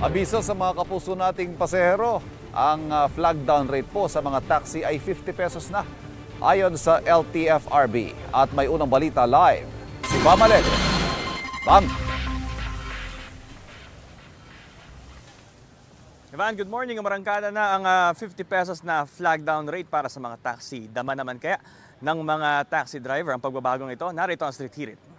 Abiso sa mga kapuso nating pasahero, ang flag down rate po sa mga taxi ay 50 pesos na ayon sa LTFRB. At may unang balita live, si Bam Alegre. Bam! Ivan, good morning. Umarangkada na ang 50 pesos na flag down rate para sa mga taxi. Dama naman kaya ng mga taxi driver ang pagbabagong ito. Narito ang Street Hirit.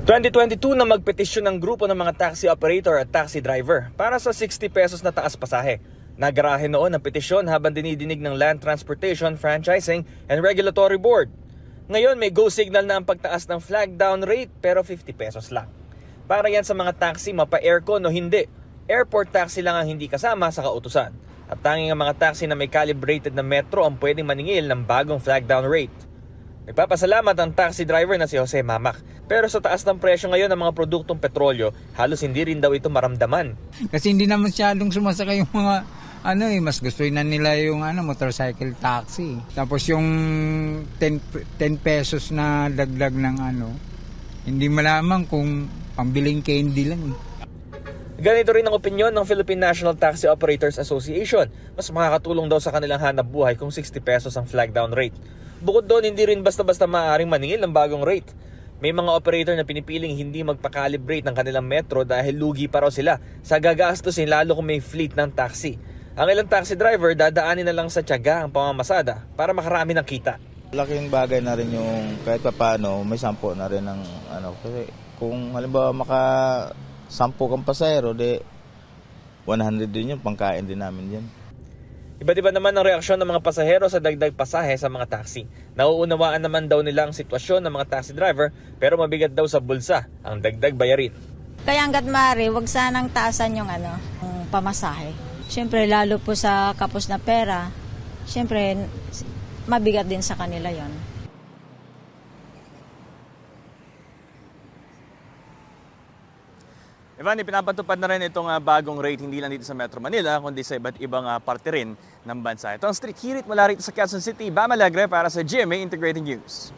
...2022 na magpetisyon ng grupo ng mga taxi operator at taxi driver para sa 60 pesos na taas pasahe. Nagarahe noon ang petisyon habang dinidinig ng Land Transportation, Franchising and Regulatory Board. Ngayon may go signal na ang pagtaas ng flag down rate pero 50 pesos lang. Para yan sa mga taxi mapa-aircon o hindi. Airport taxi lang ang hindi kasama sa kautusan. At tanging ang mga taxi na may calibrated na metro ang pwedeng maningil ng bagong flag down rate. Nagpapasalamat ang taxi driver na si Jose Mamak. Pero sa taas ng presyo ngayon ng mga produktong petrolyo, halos hindi rin daw ito maramdaman. Kasi hindi naman masyadong sumasakay yung mga mas gusto na nila yung motorcycle taxi. Tapos yung 10 pesos na dagdag ng hindi malaman kung pambiling candy lang. Ganito rin ang opinyon ng Philippine National Taxi Operators Association. Mas makakatulong daw sa kanilang hanap buhay kung 60 pesos ang flag down rate. Bukod doon, hindi rin basta-basta maaaring maningil ng bagong rate. May mga operator na pinipiling hindi magpa-calibrate ng kanilang metro dahil lugi pa raw sila sa gagastusin lalo kung may fleet ng taxi. Ang ilang taxi driver dadaanin na lang sa tiyaga ang pamamasada para makarami ng kita. Laking bagay na rin yung kahit paano may 10 na rin ng kasi kung halimbawa maka 10 kang pasahero, 100 din yun, pangkain din namin yan. Iba't iba naman ang reaksyon ng mga pasahero sa dagdag pasahe sa mga taxi. Nauunawaan naman daw nila ang sitwasyon ng mga taxi driver pero mabigat daw sa bulsa ang dagdag bayarin. Kaya hanggat maaari, wag sanang taasan yung pamasahe. Siyempre lalo po sa kapos na pera, siyempre mabigat din sa kanila yon. Ivan, ipinapatupad na rin itong bagong rate hindi lang dito sa Metro Manila kundi sa iba't ibang parte rin ng bansa. Ito ang Street Hirit mula rito sa Quezon City. Bam Alegre para sa GMA Integrated News.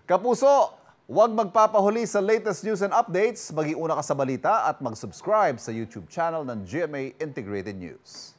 Kapuso, huwag magpapahuli sa latest news and updates. Mag-iuna ka sa balita at mag-subscribe sa YouTube channel ng GMA Integrated News.